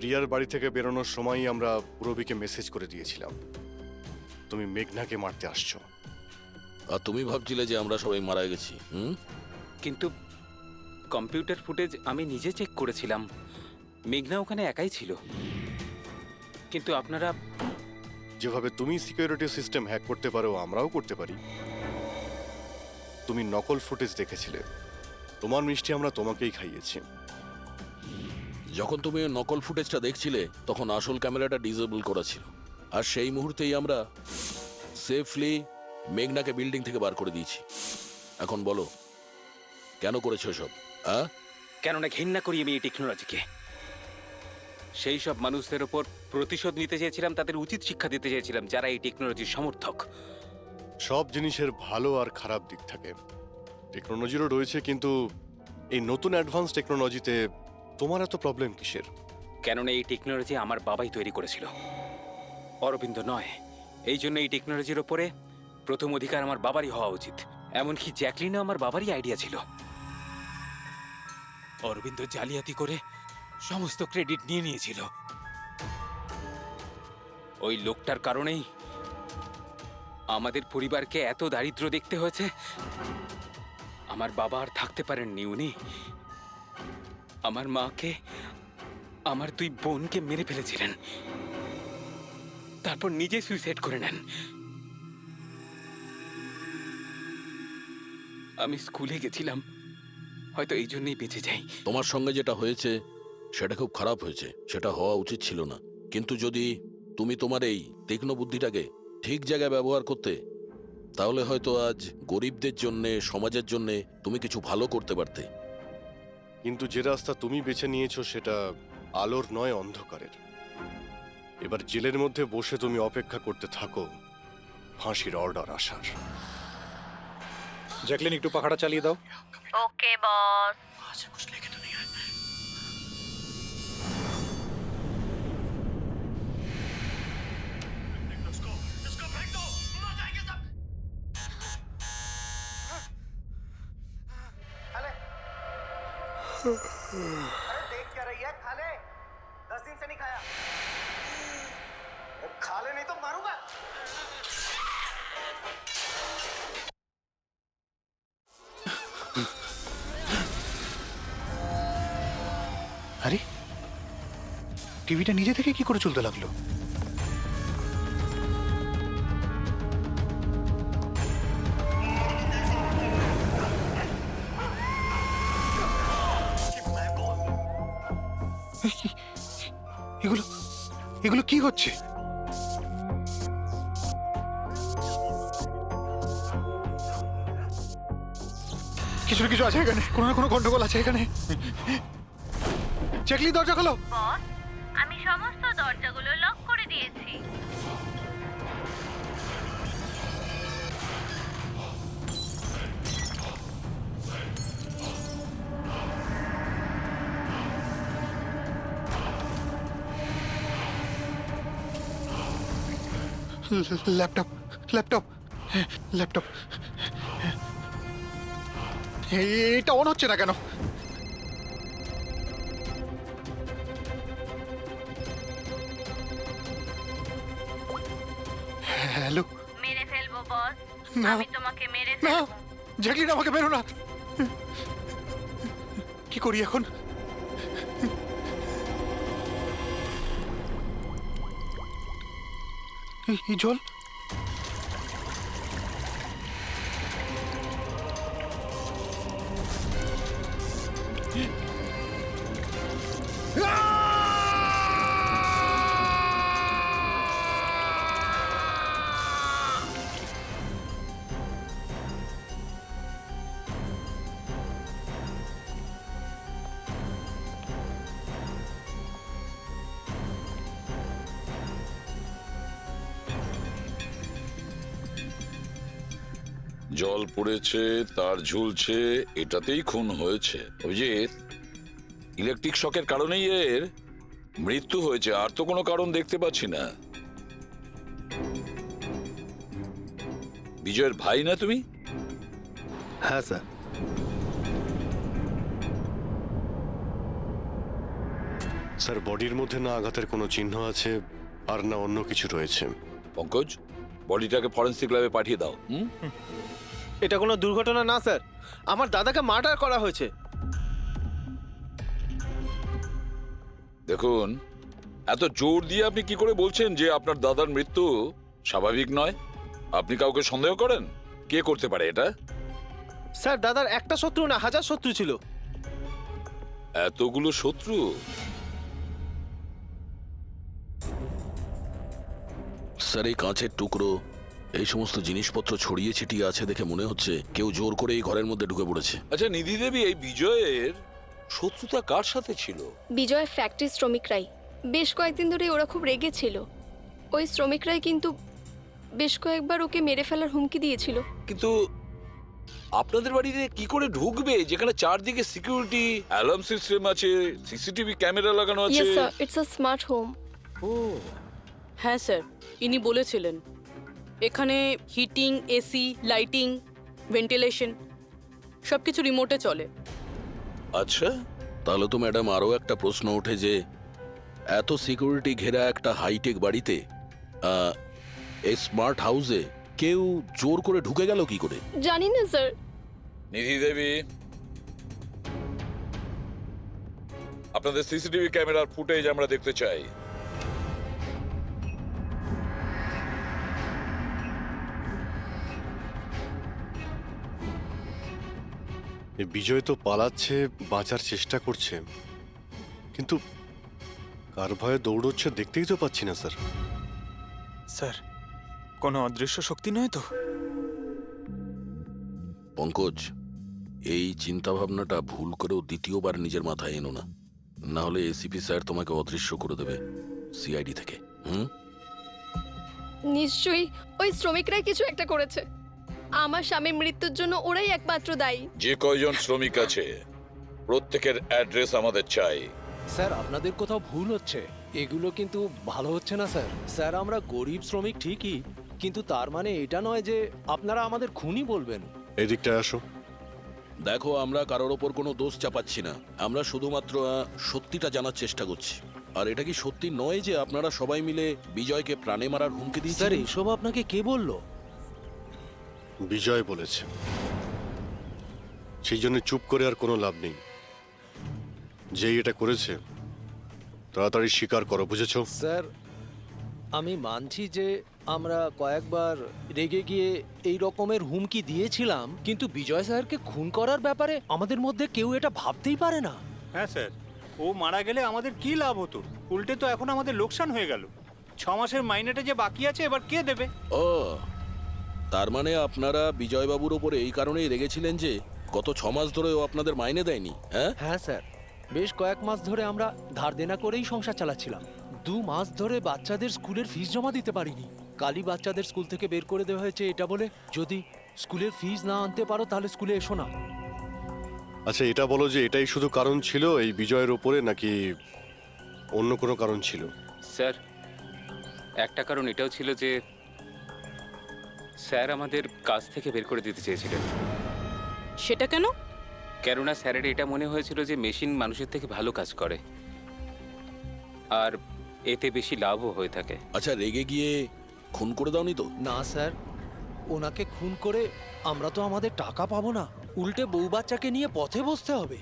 প্রিয়ার বাড়ি থেকে বেরোনোর সময়ই আমরা পুরবীকে মেসেজ করে দিয়েছিলাম তুমি মেঘনাকে মারতে আসছো। আর তুমি ভাবছিলে যে আমরা সবাই মারা গেছি? কিন্তু কম্পিউটার ফুটেজ আমি নিজে চেক করেছিলাম, মেঘনা ওখানে একাই ছিল। কিন্তু আপনারা যেভাবে তুমি সিকিউরিটি সিস্টেম হ্যাক করতে পারো আমরাও করতে পারি। তুমি নকল ফুটেজ দেখেছিলে, তোমার মিষ্টি আমরা তোমাকেই খাইয়েছি। যখন তুমি ওই নকল ফুটেজটা দেখছিলে তখন আসল ক্যামেরাটা ডিসেবল করা ছিল, আর সেই মুহূর্তেই আমরা সেফলি মেঘনাকে বিল্ডিং থেকে বার করে দিয়েছি। এখন বলো কেন করেছো সব? কেননা ঘৃণা করি আমি এই টেকনোলজিকে। সেই সব মানুষদের ওপর প্রতিশোধ নিতে চেয়েছিলাম, তাদের উচিত শিক্ষা দিতে চেয়েছিলাম যারা এই টেকনোলজির সমর্থক। সব জিনিসের ভালো আর খারাপ দিক থাকে, টেকনোলজিরও রয়েছে, কিন্তু এই নতুন অ্যাডভান্স টেকনোলজিতে তোমার এত প্রবলেম কিসের? কেননা এই টেকনোলজি আমার বাবাই তৈরি করেছিল, অরবিন্দ নয়। এই জন্য এই টেকনোলজির ওপরে প্রথম অধিকার আমার বাবারই হওয়া উচিত। এমনকি জ্যাকলিনও আমার বাবারই আইডিয়া ছিল। অরবিন্দ জালিয়াতি করে সমস্ত ক্রেডিট নিয়ে নিয়েছিল। ওই লোকটার কারণেই আমাদের পরিবারকে এত দারিদ্র দেখতে হয়েছে। আমার বাবা আর থাকতে পারেননি, উনি আমার মাকে, আমার দুই বোনকে মেরে ফেলেছিলেন, তারপর নিজে সুইসাইড করে নেন। আমি স্কুলে গেছিলাম, হয়তো এই জন্যই বেঁচে যাই। তোমার সঙ্গে যেটা হয়েছে সেটা খুব খারাপ হয়েছে, সেটা হওয়া উচিত ছিল না। কিন্তু যদি তুমি তোমার এই তীক্ষ্ণ বুদ্ধিটাকে ঠিক জায়গায় ব্যবহার করতে, তাহলে হয়তো আজ গরিবদের জন্যে, সমাজের জন্যে তুমি কিছু ভালো করতে পারতে। কিন্তু যে রাস্তা তুমি বেছে নিয়েছো সেটা আলোর নয়, অন্ধকারের। এবার জেলের মধ্যে বসে তুমি অপেক্ষা করতে থাকো ফাঁসির অর্ডার আসার। জ্যাকলিন একটু পাখাটা চালিয়ে দাও। ওকে বস। अरे देख क्या रही है? खा ले, 10 दिन से नहीं खाया। खा ले नहीं तो मारूंगा। আরে টিভিটা নিজে থেকে কি করে চলতে লাগলো? এগুলো এগুলো কি হচ্ছে? কিছু না কিছু আছে এখানে, কোনো না কোনো গন্ডগোল আছে এখানে। জ্যাকলিন দরজা খোলো। বস, আমি সমস্ত দরজাগুলো লক করে দিয়েছি। ল্যাপটপ ল্যাপটপ ল্যাপটপ এটা অন হচ্ছে না কেন? হ্যালো। মেরে ফেলবো বস, না। আমি তোমাকে মেরে না, ফেলবো। জ্যাকলিন আমাকে বেরো না। কি করি এখন? এই জল। জল পড়েছে, তার ঝুলছে, এটাতেই খুন হয়েছে। অভিজিৎ, ইলেকট্রিক শকের কারণেই এর মৃত্যু হয়েছে, আর তো কোনো কারণ দেখতে পাচ্ছি না। বিজয়ের ভাই না তুমি? হ্যাঁ স্যার। স্যার, বডির মধ্যে না আঘাতের কোনো চিহ্ন আছে আর না অন্য কিছু রয়েছে। পঙ্কজ, বডিটাকে ফরেন্সিক ল্যাবে পাঠিয়ে দাও। এটা কোনো দুর্ঘটনা না স্যার, আমার দাদাকে মার্ডার করা হয়েছে। দেখুন, এত জোর দিয়ে আপনি কি করে বলছেন যে আপনার দাদার মৃত্যু স্বাভাবিক নয়? আপনি কাউকে সন্দেহ করেন? কে করতে পারে এটা? স্যার, দাদার একটা শত্রু না, হাজার শত্রু ছিল। এতগুলো শত্রু? স্যার, এই কাঁচের টুকরো, এই সমস্ত জিনিসপত্র ছড়িয়ে ছিটিয়ে আছে দেখে মনে হচ্ছে কেউ জোর করে এই ঘরের মধ্যে ঢুকে পড়েছে। আচ্ছা নিধি দেবী, এই বিজয়ের শত্রুতা কার সাথে ছিল? বিজয় ফ্যাক্টরি শ্রমিকরাই। বেশ কয়েকদিন ধরে ওরা খুব রেগে ছিল। ওই শ্রমিকরাই কিন্তু বেশ কয়েকবার ওকে মেরে ফেলার হুমকি দিয়েছিল। কিন্তু আপনাদের বাড়িতে কি করে ঢুকবে যেখানে চারদিকে সিকিউরিটি, অ্যালার্ম সিস্টেম আছে, সিসিটিভি ক্যামেরা লাগানো আছে? Yes sir, it's a smart home. ও, হ্যাঁ স্যার, ইনি বলেছিলেন এখানে হিটিং, এসি, লাইটিং, ভেন্টিলেশন সব কিছু রিমোটে চলে। আচ্ছা। তাহলে তো ম্যাডাম আরও একটা প্রশ্ন ওঠে যে এত সিকিউরিটি ঘেরা একটা হাইটেক বাড়িতে, এই স্মার্ট হাউসে কেউ জোর করে ঢুকে গেল কি করে? জানি না স্যার। নিধি দেবী, আপনাদের সিসিটিভি ক্যামেরার ফুটেজ আমরা দেখতে চাই। এই বিজয় তো পালাচ্ছে, বাঁচার চেষ্টা করছে, কিন্তু কার ভয়ে দৌড়চ্ছে দেখতেই তো পাচ্ছি না স্যার। স্যার, কোনো অদৃশ্য শক্তি নয় তো? পঙ্কজ, এই চিন্তাভাবনাটা ভুল করেও দ্বিতীয়বার নিজের মাথায় এনো না, না হলে এসিপি স্যার তোমাকে অদৃশ্য করে দেবে সিআইডি থেকে। নিশ্চয়ই ওই শ্রমিকরাই কিছু একটা করেছে। আমার স্বামীর মৃত্যুর জন্য ওরাই একমাত্র দায়ী। যে কয়জন শ্রমিক আছে প্রত্যেকের অ্যাড্রেস আমাদের চাই। স্যার, আপনাদের কোথাও ভুল হচ্ছে। এগুলো কিন্তু ভালো হচ্ছে না স্যার। স্যার, আমরা গরিব শ্রমিক ঠিকই, কিন্তু তার মানে এটা নয় যে আপনারা আমাদের খুনি বলবেন। এদিকটায় আসো। দেখো, আমরা কারোর ওপর কোনো দোষ চাপাচ্ছি না, আমরা শুধুমাত্র সত্যিটা জানার চেষ্টা করছি। আর এটা কি সত্যি নয় যে আপনারা সবাই মিলে বিজয়কে প্রাণে মারার হুমকি স্যার, দিয়েছেন? এসব আপনাকে কে বললো? বিজয় বলেছে। সেই জন্য চুপ করে আর কোনো লাভ নেই। যেই এটা করেছে তাড়াতাড়ি স্বীকার করো, বুঝেছো? স্যার, আমি মানছি যে আমরা কয়েকবার রেগে গিয়ে এই রকমের হুমকি দিয়েছিলাম, কিন্তু বিজয় স্যারকে খুন করার ব্যাপারে আমাদের মধ্যে কেউ এটা ভাবতেই পারে না। হ্যাঁ স্যার, ও মারা গেলে আমাদের কি লাভ হতো? উল্টে তো এখন আমাদের লোকসান হয়ে গেল। 6 মাসের মাইনেটা যে বাকি আছে এবার কে দেবে? ও, তার মানে আপনারা বিজয়বাবুর ওপরে এই কারণেই রেগেছিলেন যে গত 6 মাস ধরে ও আপনাদের মাইনে দেয়নি? হ্যাঁ হ্যাঁ স্যার, বেশ কয়েক মাস ধরে আমরা ধার দেনা করেই সংসার চালাচ্ছিলাম। 2 মাস ধরে বাচ্চাদের স্কুলের ফিস জমা দিতে পারিনি। কালই বাচ্চাদের স্কুল থেকে বের করে দেওয়া হয়েছে এটা বলে, যদি স্কুলের ফিস না আনতে পারো তাহলে স্কুলে এসো না। আচ্ছা, এটা বলো যে এটাই শুধু কারণ ছিল এই বিজয়ের ওপরে, নাকি অন্য কোনো কারণ ছিল? স্যার, একটা কারণ এটাও ছিল যে স্যার আমাদের কাজ থেকে বের করে দিতে চেয়েছিলেন। সেটা কেন? কেননা স্যারের এটা মনে হয়েছিল যে মেশিন মানুষের থেকে ভালো কাজ করে আর এতে বেশি লাভও হয়ে থাকে। আচ্ছা, রেগে গিয়ে খুন করে দাওনি তো? না স্যার, ওনাকে খুন করে আমরা তো আমাদের টাকা পাবো না, উল্টে বউ বাচ্চাকে নিয়ে পথে বসতে হবে।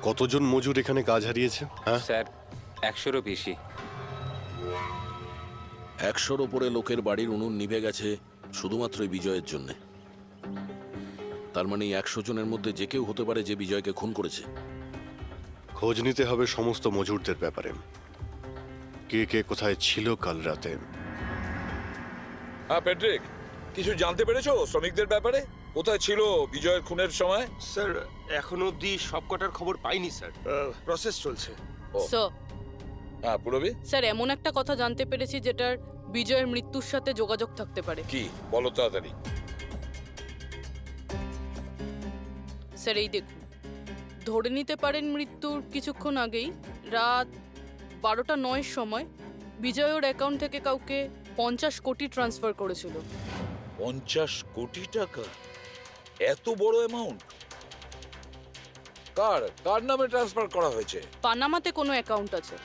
কতজন মজুর এখানে কাজ হারিয়েছে? হ্যাঁ স্যার, 100-রও বেশি। 100-র ওপরে লোকের বাড়ির উনুন নিভে গেছে শুধুমাত্র এই বিজয়ের জন্য। তার মানে 100 জনের মধ্যে যে কেউ হতে পারে যে বিজয়কে খুন করেছে। খোঁজ নিতে হবে সমস্ত মজুরদের ব্যাপারে, কে কে কোথায় ছিল কাল রাতে। হ্যাঁ প্যাট্রিক, কিছু জানতে পেরেছো শ্রমিকদের ব্যাপারে? কোথায় ছিল বিজয়ের খুনের সময়? স্যার, এখনো অবধি সব কটার খবর পাইনি স্যার, প্রসেস চলছে। স্যার, হ্যাঁ পুরবি, স্যার, এমন একটা কথা জানতে পেরেছি যেটার বিজয়ের মৃত্যুর সাথে যোগাযোগ থাকতে পারে। কি বলো তাড়াতাড়ি। স্যার, এই দেখুন, ধরে নিতে পারেন মৃত্যুর কিছুক্ষণ আগেই রাত 12:09 সময় বিজয় ওর অ্যাকাউন্ট থেকে কাউকে 50 কোটি ট্রান্সফার করেছিল। 50 কোটি টাকা? এত বড় অ্যামাউন্ট কার কার নামে ট্রান্সফার করা হয়েছে? পানামাতে কোনো অ্যাকাউন্ট আছে,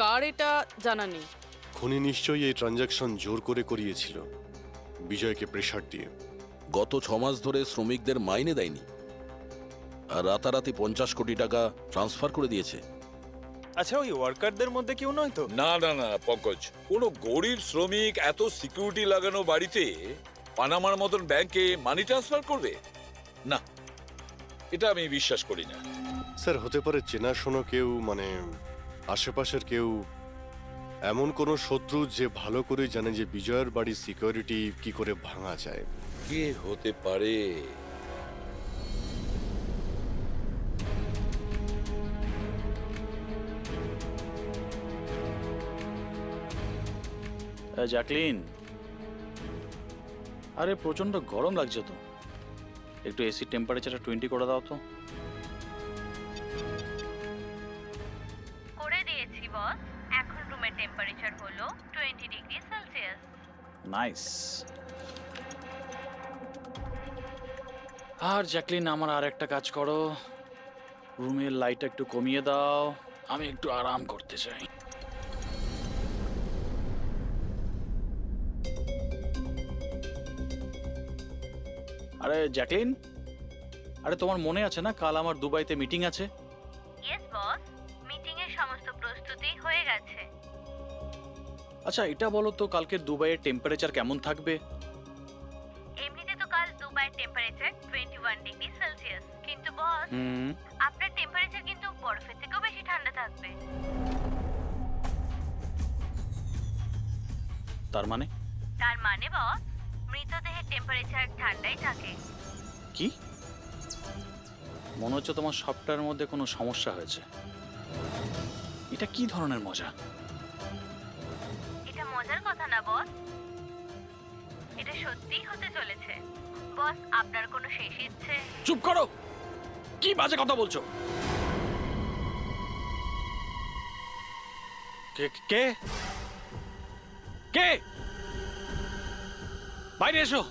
কার এটা জানা নেই। খুনি নিশ্চয়ই এই ট্রানজাকশন জোর করে করিয়েছিল বিজয়কে প্রেসার দিয়ে। গত 6 মাস ধরে শ্রমিকদের মাইনে দেয়নি, আর রাতারাতি 50 কোটি টাকা ট্রান্সফার করে দিয়েছে। আচ্ছা, ওই ওয়ার্কারদের মধ্যে কেউ নয় তো? না না না পঙ্কজ, কোনো গরিব শ্রমিক এত সিকিউরিটি লাগানো বাড়িতে পানামার মতন ব্যাংকে মানি ট্রান্সফার করবে? না, এটা আমি বিশ্বাস করি না। স্যার, হতে পারে চেনাশোনা কেউ, মানে আশেপাশের কেউ, এমন কোনো শত্রু যে ভালো করে জানে যে বিজয়ের বাড়ির সিকিউরিটি কি করে ভাঙা যায়। কে হতে পারে? জ্যাকলিন, আরে প্রচন্ড গরম লাগছে তো, একটু এসি টেম্পারেচারটা 20 করে দাও তো। করে দিয়েছি বস। এখন রুমের টেম্পারেচার হলো 20 ডিগ্রি সেলসিয়াস। নাইস। আর জ্যাকলিন, আমার আর একটা কাজ করো, রুমের লাইটটা একটু কমিয়ে দাও, আমি একটু আরাম করতে চাই। আরে জ্যাকলিন, আরে তোমার মনে আছে না কাল আমার দুবাইতে মিটিং আছে? ইয়েস বস, মিটিং এর সমস্ত প্রস্তুতি হয়ে গেছে। আচ্ছা এটা বলো তো, কালকে দুবাইয়ের টেম্পারেচার কেমন থাকবে? এমনিতে তো কাল দুবাইয়ের টেম্পারেচার 21 ডিগ্রি সেলসিয়াস, কিন্তু বস আপনার টেম্পারেচার কিন্তু বরফের থেকেও বেশি ঠান্ডা থাকবে। তার মানে? তার মানে বস, মৃতদেহের টেম্পারেচার ঠান্ডাই থাকে। কি? মনে হচ্ছে তোমার সবটার মধ্যে কোনো সমস্যা হয়েছে। এটা কি ধরনের মজা? এটা মজার কথা না বস, এটা সত্যিই হতে চলেছে। বস, আপনার কোনো শেষ ইচ্ছে? চুপ করো, কি বাজে কথা বলছো? কে কে কে? বাইরে এসো।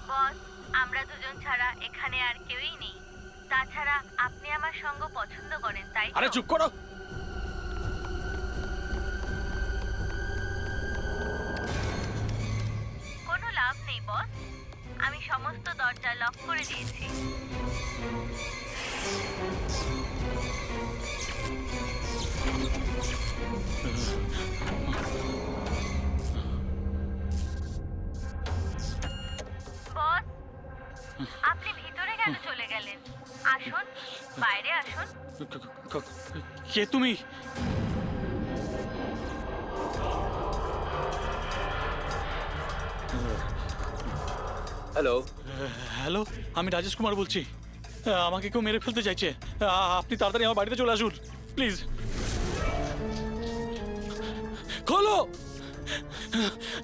বস, আমরা দুজন ছাড়া এখানে আর কেউই নেই। তাছাড়া আপনি আমার সঙ্গ পছন্দ করেন, তাই তো? আরে চুপ করো। কোনো লাভ নেই বস, আমি সমস্ত দরজা লক করে দিয়েছি। বস, আপনি ভিতরে কেন চলে গেলেন? আসুন, বাইরে আসুন। কে তুমি? হ্যালো। হ্যালো, আমি রাজেশ কুমার বলছি। আমাকে কেউ মেরে ফেলতে চাইছে। আপনি তাড়াতাড়ি আমার বাড়িতে চলে আসুন প্লিজ। খোলো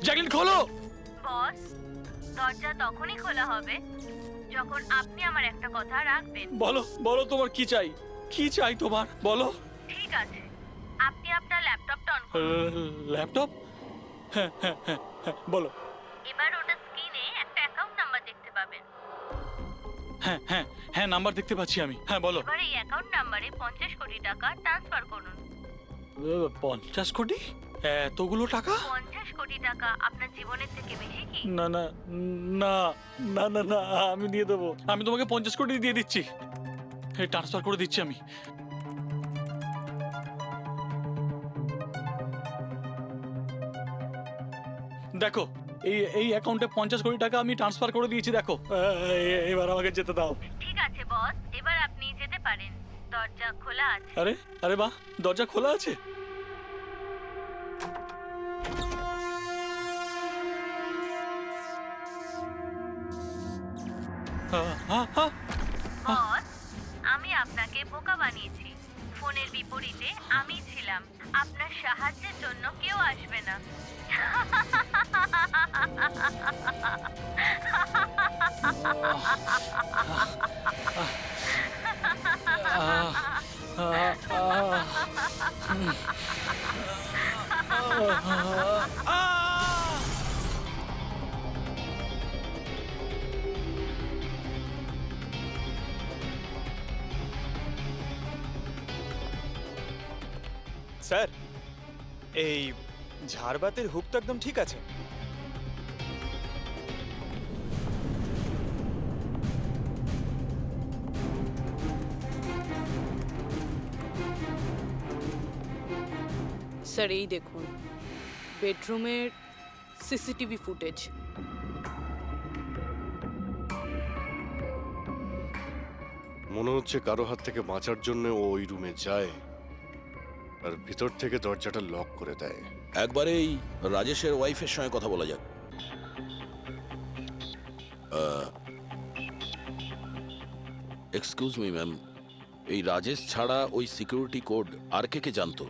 জ্যাকলিন, খোলো। বস, দরজা তখনই খোলা হবে যখন আপনি আমার একটা কথা রাখবেন। বলো বলো, তোমার কি চাই? কি চাই তোমার? বলো। ঠিক আছে, আপনি আপনার ল্যাপটপটা অন করুন। ল্যাপটপ? হ্যাঁ হ্যাঁ হ্যাঁ হ্যাঁ, বলো। এবার ওটা স্ক্রিনে একটা অ্যাকাউন্ট নাম্বার দেখতে পাবেন। হ্যাঁ হ্যাঁ হ্যাঁ, নাম্বার দেখতে পাচ্ছি আমি। হ্যাঁ বলো। এবার এই অ্যাকাউন্ট নাম্বারে 50 কোটি টাকা ট্রান্সফার করুন। 50 কোটি? এতগুলো টাকা? 50 কোটি টাকা আপনার জীবনের থেকে বেশি কি? না না না না না না, আমি দিয়ে দেবো। আমি তোমাকে 50 কোটি দিয়ে দিচ্ছি, ট্রান্সফার করে দিচ্ছি আমি। দেখো, এই অ্যাকাউন্টে 50 কোটি টাকা আমি ট্রান্সফার করে দিয়েছি। দেখো, এবার আমাকে যেতে দাও। ঠিক আছে বস, এবার আপনি যেতে পারেন। দরজা খোলা আছে। আরে আরে বাহ, দরজা খোলা আছে। বস, আমি আপনাকে বোকা বানিয়েছি। ফোনের বিপরীতে আমি ছিলাম। আপনার সাহায্যের জন্য কেউ আসবে না। স্যার, এই ঝাড়বাতির হুক তো একদম ঠিক আছে। স্যার এই দেখুন বেডরুমের সিসিটিভি ফুটেজ। মনে হচ্ছে কারো হাত থেকে বাঁচার জন্য ও ওই রুমে যায় আর ভিতর থেকে দরজাটা লক করে দেয়। একবারে এই রাজেশের ওয়াইফের সঙ্গে কথা বলা যাক। এক্সকিউজ মি ম্যাম, এই রাজেশ ছাড়া ওই সিকিউরিটি কোড আর কে কে জানতো?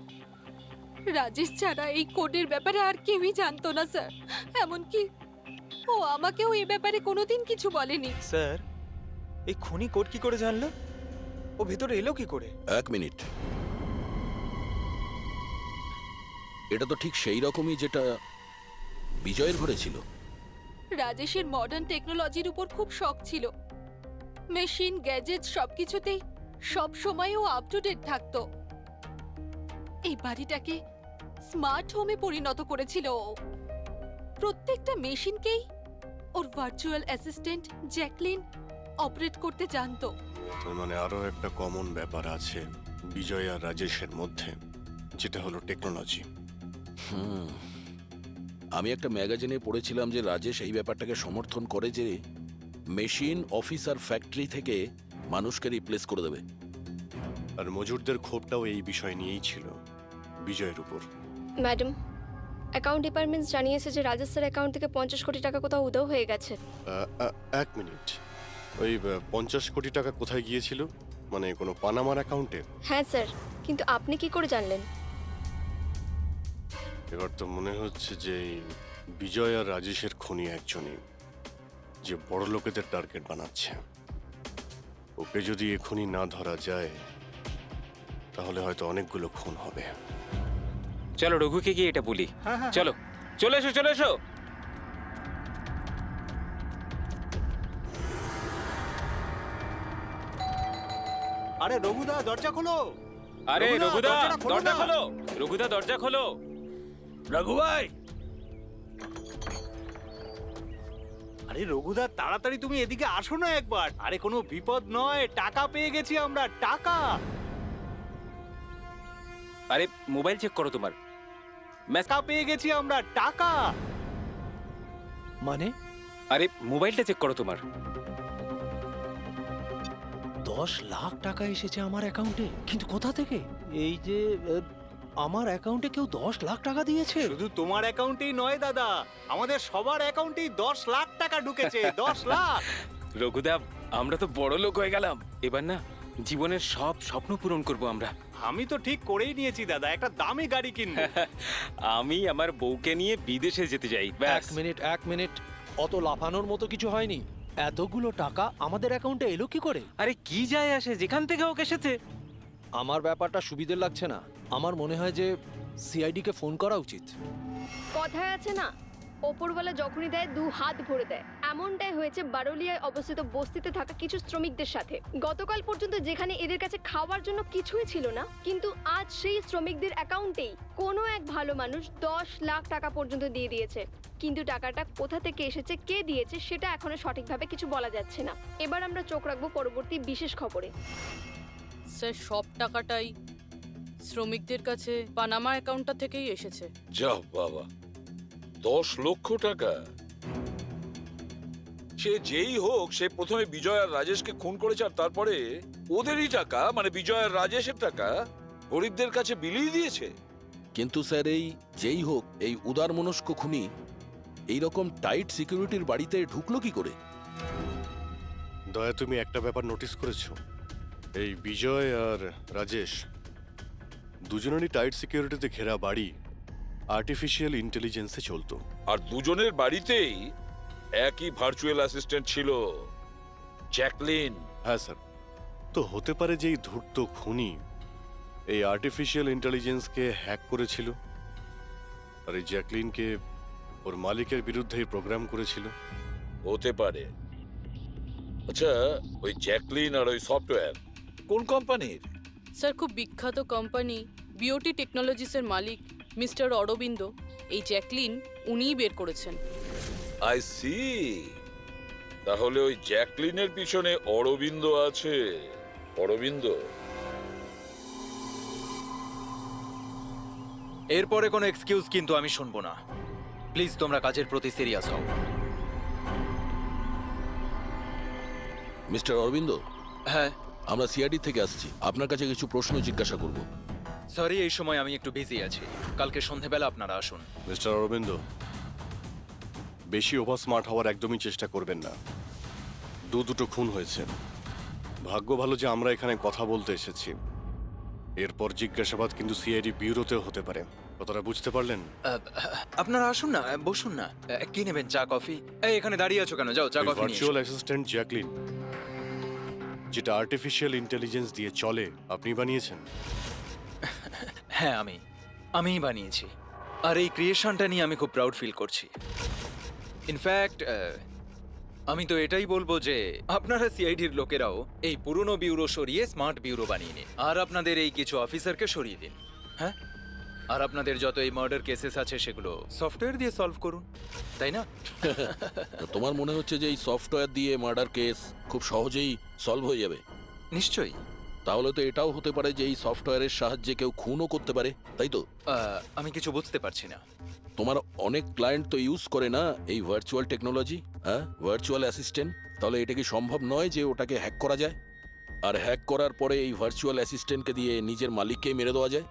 রাজেশ ছাড়া এই কোডের ব্যাপারে আর কেউই জানতো না স্যার। এমনকি ও আমাকেও এই ব্যাপারে কোনোদিন কিছু বলেনি। স্যার এই খুনি কোড কি করে জানলো? ও ভেতরে এলো কি করে? এক মিনিট, এটা তো ঠিক সেই রকমই যেটা বিজয়ের ঘরে ছিল। রাজেশের মডার্ন টেকনোলজির উপর খুব শখ ছিল। মেশিন, গ্যাজেট সবকিছুতেই সব সময় ও আপ টু ডেট থাকতো। এই বাড়িটাকে স্মার্ট হোমে পরিণত করেছিল ও। প্রত্যেকটা মেশিনকেই ওর ভার্চুয়াল অ্যাসিস্ট্যান্ট জ্যাকলিন অপারেট করতে জানতো। তার মানে আরো একটা কমন ব্যাপার আছে বিজয় আর রাজেশের মধ্যে, যেটা হলো টেকনোলজি। আমি একটা ম্যাগাজিনে পড়েছিলাম যে রাজেশ এই ব্যাপারটাকে সমর্থন করে যে মেশিন, অফিস আর ফ্যাক্টরি থেকে মানুষকে রিপ্লেস করে দেবে। আর মজুরদের ক্ষোভটাও এই বিষয় নিয়েই ছিল, বিজয়ের উপর। ম্যাডাম, অ্যাকাউন্ট ডিপার্টমেন্ট জানিয়েছে যে রাজেশ স্যার অ্যাকাউন্ট থেকে 50 কোটি টাকা কোথাও উধাও হয়ে গেছে। এক মিনিট, ওই 50 কোটি টাকা কোথায় গিয়েছিল? মানে কোনো পানামার অ্যাকাউন্টে? হ্যাঁ স্যার, কিন্তু আপনি কি করে জানলেন? এবার তো মনে হচ্ছে যে এই বিজয় আর রাজেশের খুনি একজনই, যে বড় লোকেদের টার্গেট বানাচ্ছে। ওকে যদি এখনই না ধরা যায় তাহলে হয়তো অনেকগুলো খুন হবে। চলো রঘুকে গিয়ে এটা বলি। চলো, চলে এসো, চলে এসো। আরে রঘুদা দরজা খোলো। আরে রঘুদা দরজাটা খোলো দরজা না। খোলো, রঘুদা দরজা খোলো। রঘু ভাই, আরে রঘুদা তাড়াতাড়ি তুমি এদিকে আসো না একবার। আরে কোনো বিপদ নয়, টাকা পেয়ে গেছি আমরা, টাকা। আরে মোবাইল চেক করো তোমার। টাকা পেয়ে গেছি আমরা, টাকা। মানে আরে মোবাইলটা চেক করো তোমার। 10 লাখ টাকা এসেছে আমার অ্যাকাউন্টে, কিন্তু কোথা থেকে? এই যে আমার অ্যাকাউন্টে কেউ 10 লাখ টাকা দিয়েছে? শুধু তোমার অ্যাকাউন্টেই নয় দাদা, আমাদের সবার অ্যাকাউন্টেই 10 লাখ টাকা ঢুকেছে। 10 লাখ। রঘুদা, আমরা তো বড় লোক হয়ে গেলাম। এবার না জীবনের সব স্বপ্ন পূরণ করব আমরা। আমি তো ঠিক করেই নিয়েছি দাদা, একটা দামি গাড়ি কিনবো। আমি আমার বউকে নিয়ে বিদেশে যেতে চাই। ব্যাস। এক মিনিট, অত লাফানোর মতো কিছু হয়নি। এতগুলো টাকা আমাদের অ্যাকাউন্টে এলো কি করে? আরে কি যায় আসে, যেখান থেকে হোক এসেছে। আমার ব্যাপারটা সুবিধের লাগছে না। আমার মনে হয় যে সিআইডি কে ফোন করা উচিত। কথায় আছে না, ওপরওয়ালা যখনই দেয় 2 হাত ভরে দেয়। এমনটাই হয়েছে বারোলিয়ায় অবস্থিত বস্তিতে থাকা কিছু শ্রমিকদের সাথে। গতকাল পর্যন্ত যেখানে এদের কাছে খাওয়ার জন্য কিছুই ছিল না, কিন্তু আজ সেই শ্রমিকদের অ্যাকাউন্টেই কোনো এক ভালো মানুষ 10 লাখ টাকা পর্যন্ত দিয়ে দিয়েছে। কিন্তু টাকাটা কোথা থেকে এসেছে, কে দিয়েছে, সেটা এখনো সঠিকভাবে কিছু বলা যাচ্ছে না। এবার আমরা চোখ রাখবো পরবর্তী বিশেষ খবরে। স্যার সব টাকাটাই শ্রমিকদের কাছে পানামা অ্যাকাউন্টটা থেকেই এসেছে। যা বাবা, 10 লক্ষ টাকা! সে যেই হোক, সে প্রথমে বিজয় আর রাজেশকে খুন করেছে, আর তারপরে ওদেরই টাকা, মানে বিজয় আর রাজেশের টাকা গরিবদের কাছে বিলিয়ে দিয়েছে। কিন্তু স্যার এই যেই হোক, এই উদারমনস্ক খুনি এইরকম টাইট সিকিউরিটির বাড়িতে ঢুকলো কি করে? দয়া, তুমি একটা ব্যাপার নোটিস করেছো? এই বিজয় আর রাজেশ দুজনেরই টাইট সিকিউরিটিতে ঘেরা বাড়ি আর্টিফিশিয়াল ইন্টেলিজেন্সে চলতো। আর দুজনের বাড়িতেই একই ভার্চুয়াল অ্যাসিস্ট্যান্ট ছিল, জ্যাকলিন। হ্যাঁ স্যার, তো হতে পারে যে এই ধূর্ত খুনি এই আর্টিফিশিয়াল ইন্টেলিজেন্সকে হ্যাক করেছিল আর এই জ্যাকলিনকে ওর মালিকের বিরুদ্ধে প্রোগ্রাম করেছিল। হতে পারে। আচ্ছা, ওই জ্যাকলিন আর ওই সফটওয়্যার কোন কোম্পানির? স্যার খুব বিখ্যাত কোম্পানি বিওটি টেকনোলজিসের মালিক মিস্টার অরবিন্দ, এই জ্যাকলিন উনিই বের করেছেন। আই সি, তাহলে ওই জ্যাকলিনের পিছনে অরবিন্দ আছে। অরবিন্দ, এরপরে কোনো এক্সকিউজ কিন্তু আমি শুনবো না। প্লিজ তোমরা কাজের প্রতি সিরিয়াস হও। মিস্টার অরবিন্দ, হ্যাঁ, আমরা সিআইডি থেকে আসছি, আপনার কাছে কিছু প্রশ্ন জিজ্ঞাসা করব। সরি এই সময় আমি একটু বিজি আছি, কালকে সন্ধেবেলা আপনারা আসুন। মিস্টার অরবিন্দ, বেশি ওভার স্মার্ট হওয়ার একদমই চেষ্টা করবেন না। দুটো খুন হয়েছে, ভাগ্য ভালো যে আমরা এখানে কথা বলতে এসেছি। এরপর জিজ্ঞাসাবাদ কিন্তু সিআইডি ব্যুরোতেও হতে পারে, কথাটা বুঝতে পারলেন? আপনারা আসুন না, বসুন না। কি নেবেন, চা কফি? এই এখানে দাঁড়িয়ে আছো কেন? যাও চা কফি নিয়ে ভার্চুয়াল এসো। অ্যাসিস্ট্যান্ট জ্যাকলিন, যেটা আর্টিফিশিয়াল ইন্টেলিজেন্স দিয়ে চলে, আপনি বানিয়েছেন? হ্যাঁ, আমিই বানিয়েছি। আর এই ক্রিয়েশনটা নিয়ে আমি খুব প্রাউড ফিল করছি। ইনফ্যাক্ট আমি তো এটাই বলবো যে আপনারা সিআইডির লোকেরাও এই পুরনো ব্যুরো সরিয়ে স্মার্ট ব্যুরো বানিয়ে নিন, আর আপনাদের এই কিছু অফিসারকে সরিয়ে দিন। হ্যাঁ, আর আপনাদের যত এই মার্ডার কেসেস আছে সেগুলো সফটওয়্যার দিয়ে সলভ করুন, তাই না? তোমার মনে হচ্ছে যে এই সফটওয়্যার দিয়ে মার্ডার কেস খুব সহজেই সলভ হয়ে যাবে? নিশ্চয়ই। তাহলে তো এটাও হতে পারে যে এই সফটওয়্যারের সাহায্যে কেউ খুনও করতে পারে, তাই তো? আমি কিছু বুঝতে পারছি না। তোমার অনেক ক্লায়েন্ট তো ইউজ করে না এই ভার্চুয়াল টেকনোলজি, হ্যাঁ, ভার্চুয়াল অ্যাসিস্ট্যান্ট। তাহলে এটা কি সম্ভব নয় যে ওটাকে হ্যাক করা যায়, আর হ্যাক করার পরে এই ভার্চুয়াল অ্যাসিস্ট্যান্টকে দিয়ে নিজের মালিককেই মেরে দেওয়া যায়?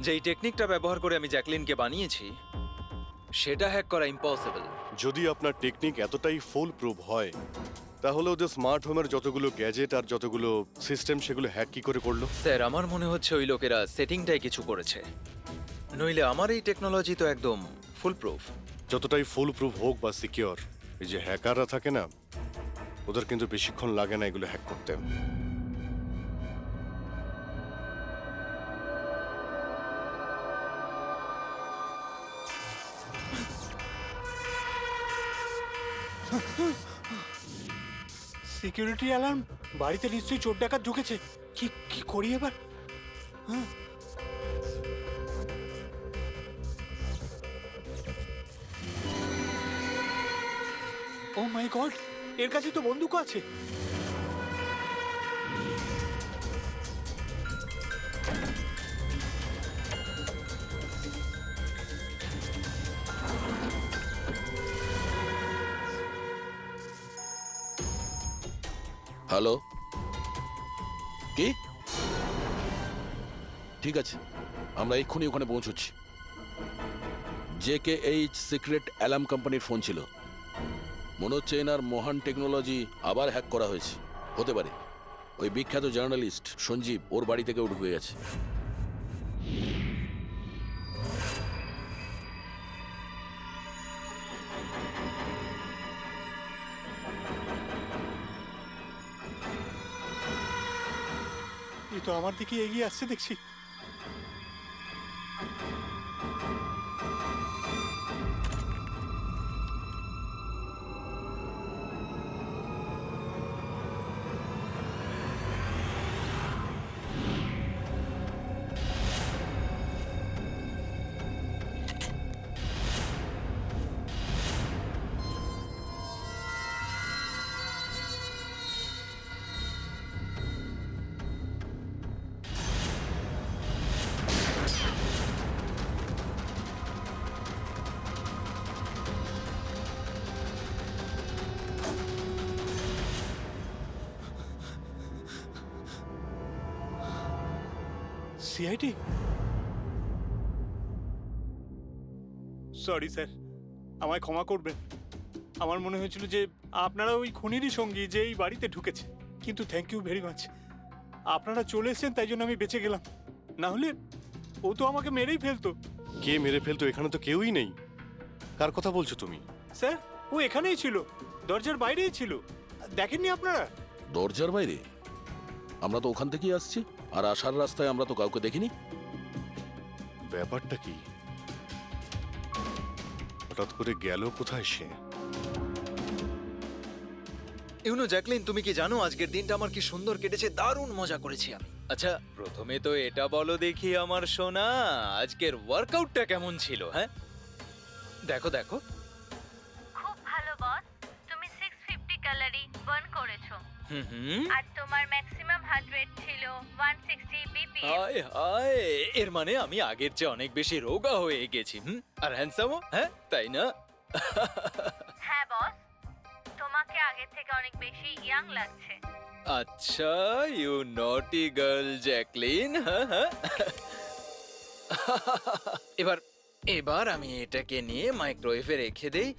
যেই টেকনিকটা ব্যবহার করে আমি জ্যাকলিনকে বানিয়েছি সেটা হ্যাক করা ইম্পসিবল। যদি আপনার টেকনিক এতটাই ফুল প্রুফ হয়, তাহলে ওদের স্মার্ট হোমের যতগুলো গ্যাজেট আর যতগুলো সিস্টেম, সেগুলো হ্যাক কি করে করলো? স্যার, আমার মনে হচ্ছে ওই লোকেরা সেটিংটাই কিছু করেছে, নইলে আমার এই টেকনোলজি তো একদম ফুল প্রুফ। যতটাই ফুল প্রুফ হোক বা সিকিউর, এই যে হ্যাকাররা থাকে না, ওদের কিন্তু বেশিক্ষণ লাগে না এগুলো হ্যাক করতে। Security alarm! বাড়িতে নিশ্চয়ই চোর ডাকাত ঢুকেছে। কি কি করি এবার? হ্যাঁ, ও মাই গড, এর কাছে তো বন্দুকও আছে। হ্যালো, কি? ঠিক আছে, আমরা এক্ষুনি ওখানে পৌঁছচ্ছি। JKH সিক্রেট অ্যালার্ম কোম্পানির ফোন ছিল। মনে হচ্ছে এনার মহান টেকনোলজি আবার হ্যাক করা হয়েছে। হতে পারে ওই বিখ্যাত জার্নালিস্ট সঞ্জীব ওর বাড়ি থেকে ঢুকে গেছে। এই তো আমার দিকে এগিয়ে আসছে দেখছি। সিআইডি? সরি স্যার, আমায় ক্ষমা করবেন। আমার মনে হয়েছিল যে আপনারা ওই খুনিরই সঙ্গী যে এই বাড়িতে ঢুকেছে, কিন্তু থ্যাংক ইউ ভেরি মাচ। আপনারা চলে এসেছেন তাই জন্য আমি বেঁচে গেলাম, না হলে ও তো আমাকে মেরেই ফেলতো। কে মেরে ফেলতো? এখানে তো কেউই নেই। কার কথা বলছো তুমি? স্যার, ও এখানেই ছিল, দরজার বাইরেই ছিল। দেখেননি আপনারা? দরজার বাইরে? আমরা তো ওখান থেকেই আসছি, আর আসার রাস্তায় আমরা তো কাউকে দেখিনি। ব্যাপারটা কি? হঠাৎ করে গেল কোথায় সে? ইউনো জ্যাকলিন, তুমি কি জানো আজকের দিনটা আমার কি সুন্দর কেটেছে? দারুণ মজা করেছি আমি। আচ্ছা প্রথমে তো এটা বলো দেখি আমার সোনা, আজকের ওয়ার্কআউটটা কেমন ছিল? হ্যাঁ দেখো দেখো। খুব ভালো বস, তুমি 650 ক্যালোরি বার্ন করেছো হুম। আর তোমার ম্যাক্সিমাম হার্ট রেট ছিল 160 বিপিএম। হায় হায়, এর মানে আমি আগের চেয়ে অনেক বেশি রোগা হয়ে গেছি। আর হ্যান্ডসামও, হ্যাঁ তাই না? হ্যাঁ বস, তোমাকে আগের থেকে অনেক বেশি ইয়াং লাগছে। আচ্ছা, ইউ নটি গার্ল জ্যাকলিন। এবার এবার আমি এটাকে নিয়ে মাইক্রোওয়েভে রেখে দেই।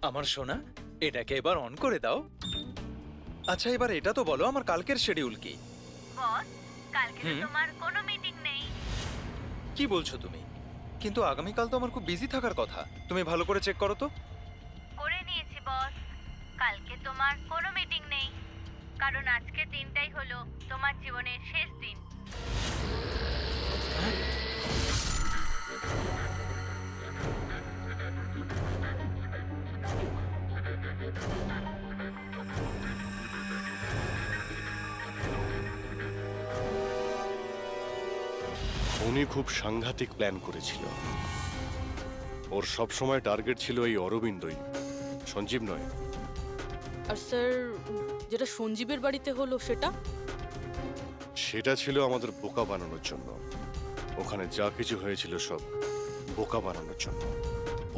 আমার সোনা, এটাকে এবার অন করে দাও। আচ্ছা এবার এটা তো বলো আমার কালকের শিডিউল কি? বস, কালকে তো তোমার কোনো মিটিং নেই। কি বলছো তুমি? কিন্তু আগামীকাল তো আমার খুব বিজি থাকার কথা। তুমি ভালো করে চেক করো তো। করে নিয়েছি বস, কালকে তোমার কোনো মিটিং নেই, কারণ আজকের দিনটাই হলো তোমার জীবনের শেষ দিন। উনি খুব সাংঘাতিক প্ল্যান করেছিল। ওর সবসময় টার্গেট ছিল এই অরবিন্দই, সঞ্জীব নয়। আর স্যার, যেটা সঞ্জীবের বাড়িতে হলো সেটা? সেটা ছিল আমাদের বোকা বানানোর জন্য। ওখানে যা কিছু হয়েছিল সব বোকা বানানোর জন্য।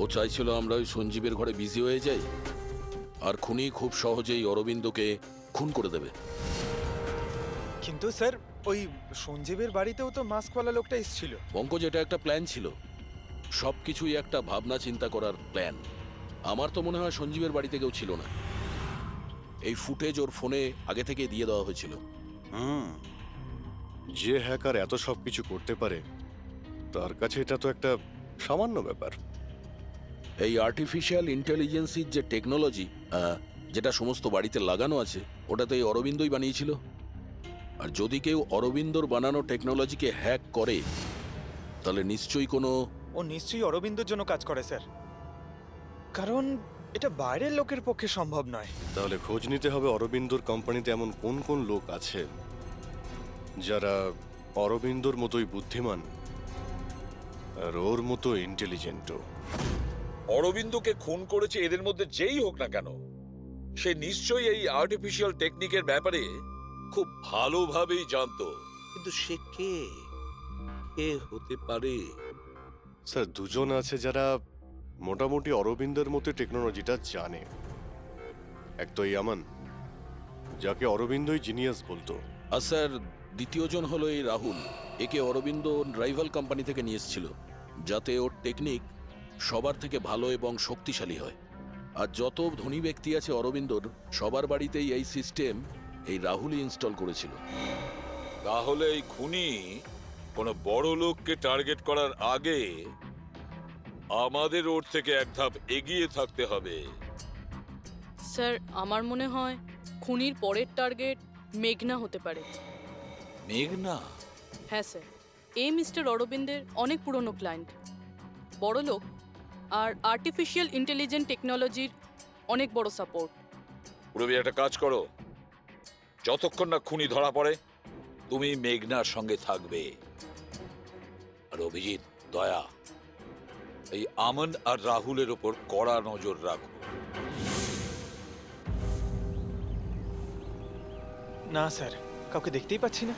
ও চাইছিল আমরা ওই সঞ্জীবের ঘরে বিজি হয়ে যাই, আর খুনি খুব সহজেই অরবিন্দকে খুন করে দেবে। কিন্তু স্যার, ওই সঞ্জীবের বাড়িতেও তো মাস্কওয়ালা লোকটা এসেছিল। পঙ্কজ, এটা একটা প্ল্যান ছিল, সবকিছুই একটা ভাবনা চিন্তা করার প্ল্যান। আমার তো মনে হয় সঞ্জীবের বাড়িতে কেউ ছিল না। এই ফুটেজ ওর ফোনে আগে থেকে দিয়ে দেওয়া হয়েছিল। যে হ্যাকার এত সব কিছু করতে পারে, তার কাছে এটা তো একটা সামান্য ব্যাপার। এই আর্টিফিশিয়াল ইন্টেলিজেন্সির যে টেকনোলজি, যেটা সমস্ত বাড়িতে লাগানো আছে, ওটা তো এই অরবিন্দই বানিয়েছিল। আর যদি কেউ অরবিন্দর বানানো টেকনোলজিকে হ্যাক করে, তাহলে নিশ্চয়ই কোনো... ও নিশ্চয়ই অরবিন্দর জন্য কাজ করে স্যার, কারণ এটা বাইরের লোকের পক্ষে সম্ভব নয়। তাহলে খোঁজ নিতে হবে অরবিন্দর কোম্পানিতে এমন কোন কোন লোক আছে যারা অরবিন্দর মতোই বুদ্ধিমান আর ওর মতো ইন্টেলিজেন্টও। অরবিন্দকে খুন করেছে এদের মধ্যে যেই হোক না কেন, সে নিশ্চয়ই এই আর্টিফিশিয়াল টেকনিকের ব্যাপারে খুব ভালোভাবেই জানতো। কিন্তু সে কে হতে পারে? স্যার, দুজন আছে যারা মোটামুটি অরবিন্দের মতো টেকনোলজিটা জানে। এক তো ইয়ামান, যাকে অরবিন্দই জিনিয়াস বলতো। আর স্যার, দ্বিতীয়জন হলো এই রাহুল। একে অরবিন্দ রাইভাল কোম্পানি থেকে নিয়ে এসেছিল, যাতে ওর টেকনিক সবার থেকে ভালো এবং শক্তিশালী হয়। আর যত ধনী ব্যক্তি আছে অরবিন্দর, সবার বাড়িতেই এই সিস্টেম এই রাহুলই ইনস্টল করেছিল। তাহলে এই খুনি কোনো বড় লোককে টার্গেট করার আগে আমাদের ওর থেকে এক ধাপ এগিয়ে থাকতে হবে। স্যার, আমার মনে হয় খুনির পরের টার্গেট মেঘনা হতে পারে। মেঘনা? হ্যাঁ স্যার, এই মিস্টার অরবিন্দের অনেক পুরনো ক্লায়েন্ট, বড় লোক, আর আর্টিফিশিয়াল ইন্টেলিজেন্ট টেকনোলজির অনেক বড় সাপোর্ট। পুরবি, একটা কাজ করো, যতক্ষণ না খুনি ধরা পড়ে তুমি মেঘনার সঙ্গে থাকবে। আর অভিজিৎ, দয়া, এই আমন আর রাহুলের ওপর কড়া নজর রাখো। না স্যার, কাউকে দেখতেই পাচ্ছি না।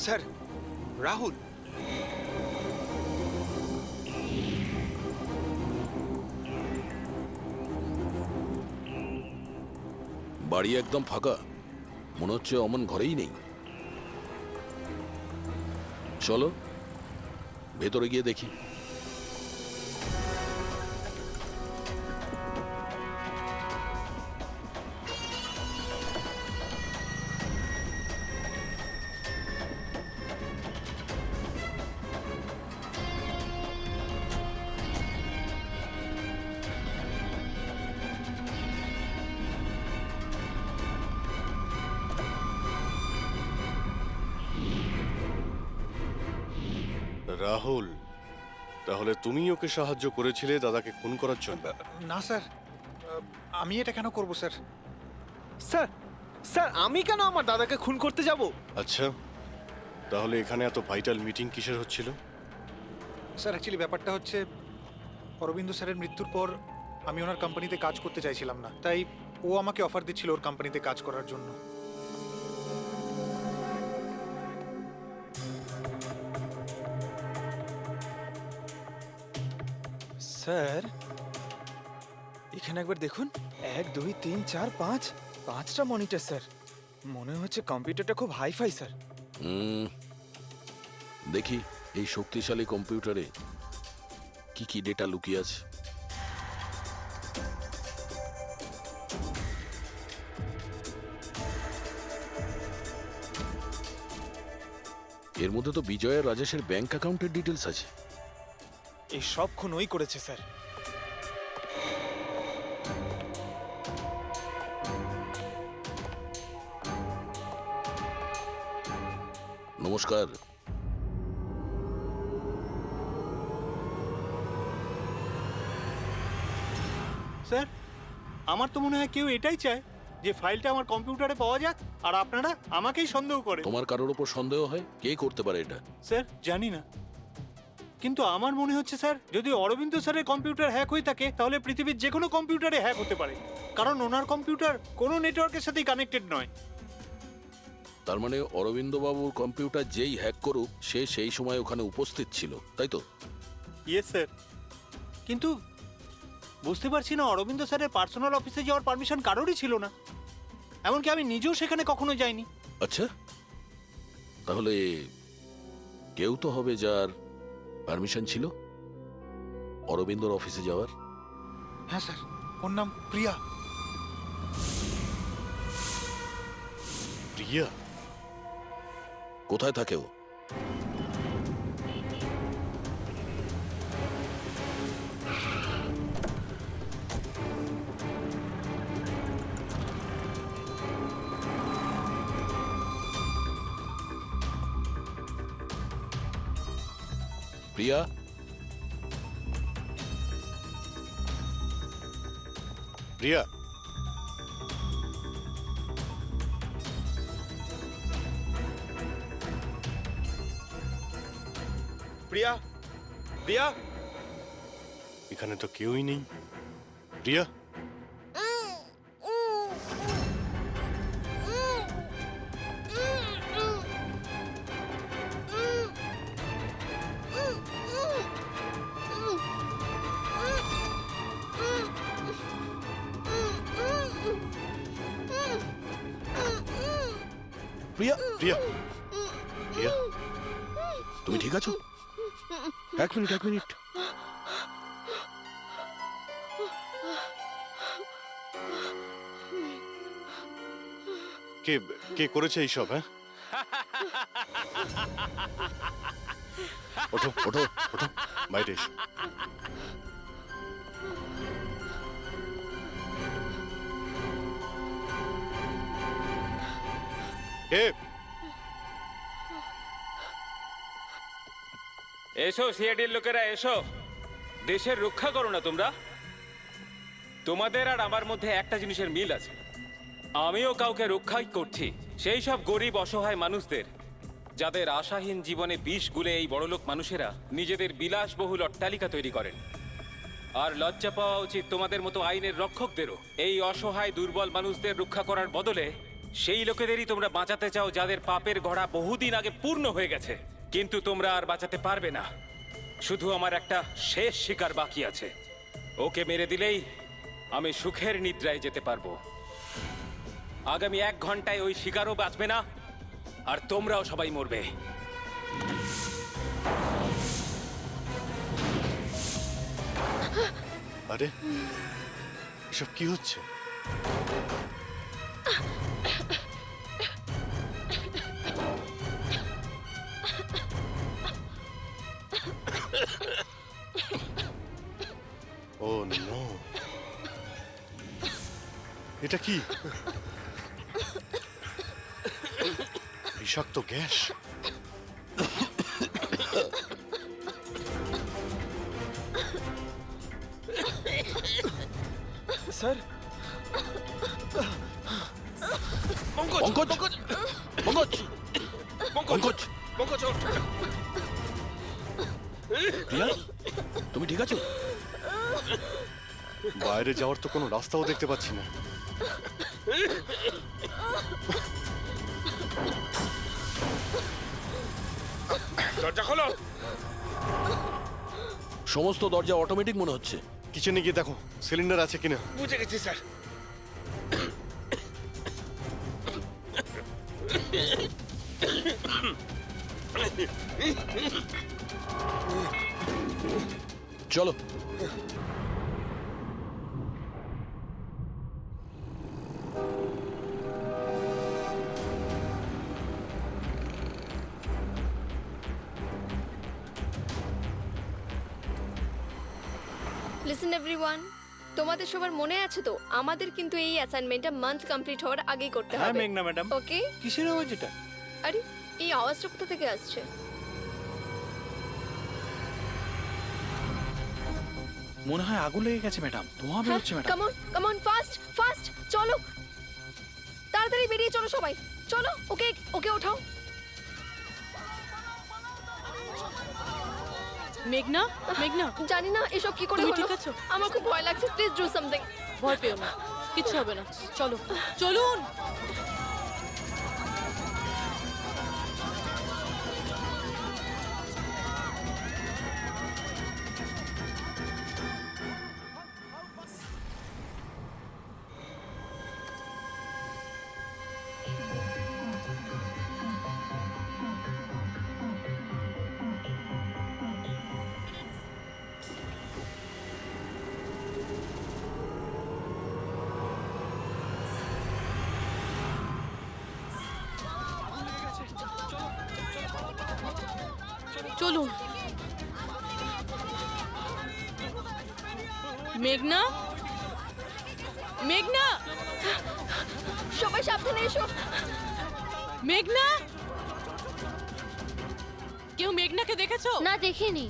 স্যার, রাহুল। বাড়ি একদম ফাঁকা, মনে হচ্ছে অমন ঘরেই নেই। চলো ভেতরে গিয়ে দেখি। রাহুল, তাহলে তুমি ওকে সাহায্য করেছিলে দাদাকে খুন করার জন্য? না স্যার, আমি এটা কেন করব স্যার? স্যার স্যার আমি কেন আমার দাদাকে খুন করতে যাব? আচ্ছা, তাহলে এখানে এত ভাইটাল মিটিং কিসের হচ্ছিল? স্যার অ্যাকচুয়ালি ব্যাপারটা হচ্ছে, অরবিন্দ স্যারের মৃত্যুর পর আমি ওনার কোম্পানিতে কাজ করতে চাইছিলাম না, তাই ও আমাকে অফার দিচ্ছিল ওর কোম্পানিতে কাজ করার জন্য। স্যার এখানে একবার দেখুন, 1 2 3 4 5 5টা মনিটর স্যার। মনে হচ্ছে কম্পিউটারটা খুব হাইফাই স্যার। দেখি এই শক্তিশালী কম্পিউটারে কি কি ডেটা লুকিয়ে আছে। এর মধ্যে তো বিজয় আর রাজেশের ব্যাংক অ্যাকাউন্টের ডিটেলস আছে। এই সব খুন ওই করেছে স্যার। নমস্কার। স্যার আমার তো মনে হয় কেউ এটাই চায় যে ফাইলটা আমার কম্পিউটারে পাওয়া যাক, আর আপনারা আমাকেই সন্দেহ করে। তোমার কারোর উপর সন্দেহ হয়? কে করতে পারে এটা? স্যার জানি না, কিন্তু আমার মনে হচ্ছে স্যার, যদি অরবিন্দ স্যারের কম্পিউটার হ্যাক হয়ে থাকে তাহলে পৃথিবীর যে কোনো কম্পিউটারে হ্যাক হতে পারে, কারণ ওনার কম্পিউটার কোনো নেটওয়ার্কের সাথেই কানেক্টেড নয়। তার মানে অরবিন্দ বাবুর কম্পিউটার যেই হ্যাক করুক সে সেই সময় ওখানে উপস্থিত ছিল, তাই তো? ইয়েস স্যার, কিন্তু বুঝতে পারছি না, অরবিন্দ স্যারের পার্সোনাল অফিসে যাওয়ার পারমিশন কারোরই ছিল না, এমনকি আমি নিজেও সেখানে কখনো যাইনি। আচ্ছা, তাহলে কেউ তো হবে যার পারমিশন ছিল অরবিন্দর অফিসে যাওয়ার। হ্যাঁ স্যার, ওর নাম প্রিয়া। প্রিয়া? কোথায় থাকে ও? প্রিয়া? প্রিয়া? প্রিয়া, প্রিয়া, এখানে তো কেউই নেই। প্রিয়া? প্রিয়া? প্রিয়া? প্রিয়া? তুমি ঠিক আছো? এক মিনিট। কে কে করেছে এইসব? হ্যাঁ, ওঠো ওঠো ওঠো, বাইরে এসো। কে? এসো সিআইডির লোকেরা, এসো। দেশের রক্ষা করো না তোমরা? তোমাদের আর আমার মধ্যে একটা জিনিসের মিল আছে, আমিও কাউকে রক্ষাই করছি, সেই সব গরিব অসহায় মানুষদের যাদের আশাহীন জীবনে বিষ গুলে এই বড়লোক মানুষেরা নিজেদের বিলাসবহুল অট্টালিকা তৈরি করেন। আর লজ্জা পাওয়া উচিত তোমাদের মতো আইনের রক্ষকদেরও। এই অসহায় দুর্বল মানুষদের রক্ষা করার বদলে সেই লোকেদেরই তোমরা বাঁচাতে চাও যাদের পাপের ঘোড়া বহুদিন আগে পূর্ণ হয়ে গেছে, কিন্তু তোমরা আর বাঁচাতে পারবে না। শুধু আমার একটা শেষ শিকার বাকি আছে, ওকে মেরে দিলেই আমি সুখের নিদ্রায় যেতে পারবো। আগামী 1 ঘন্টায় ওই শিকারও বাঁচবে না, আর তোমরাও সবাই মরবে। আরে এসব কি হচ্ছে? ও নো, এটা কি? বিষাক্ত গ্যাস। স্যার। পঙ্কজ পঙ্কজ পঙ্কজ পঙ্কজ ওঠ। প্রিয়া, তুমি ঠিক আছো? বাইরে যাওয়ার তো কোনো রাস্তাও দেখতে পাচ্ছি না। দরজা খোলো। সমস্ত দরজা অটোমেটিক মনে হচ্ছে। কিচেনে গিয়ে দেখো সিলিন্ডার আছে কিনা। বুঝে গেছি স্যার। চলো। লিসেন এভরিওয়ান, তোমাদের সবার মনে আছে তো আমাদের কিন্তু এই অ্যাসাইনমেন্টটা মান্থ কমপ্লিট হওয়ার আগেই করতে হ্যাঁ হবে। মেঘনা ম্যাডাম। ওকে? কিসের আওয়াজ এটা? আরে এই আওয়াজটা কোথা থেকে আসছে? মনে হয় আগুন লেগে গেছে ম্যাডাম, ধোঁয়া বেরোচ্ছে madam. Come on fast fast চলো, তাড়াতাড়ি বেরিয়ে চলো সবাই, চলো। ওকে ওকে ওঠাও। মেঘনা, মেঘনা, জানি না এসব কি করে তুমি হলো। ঠিক আছো? আমার খুব ভয় লাগছে, প্লিজ ডু সামথিং। ভয় পেও না, কিচ্ছু হবে না। চলো চলুন। চলুন। মেঘনা, মেঘনা, সবাই সাবধানে এসো। মেঘনা, কেউ মেঘনাকে দেখেছো? না দেখিনি।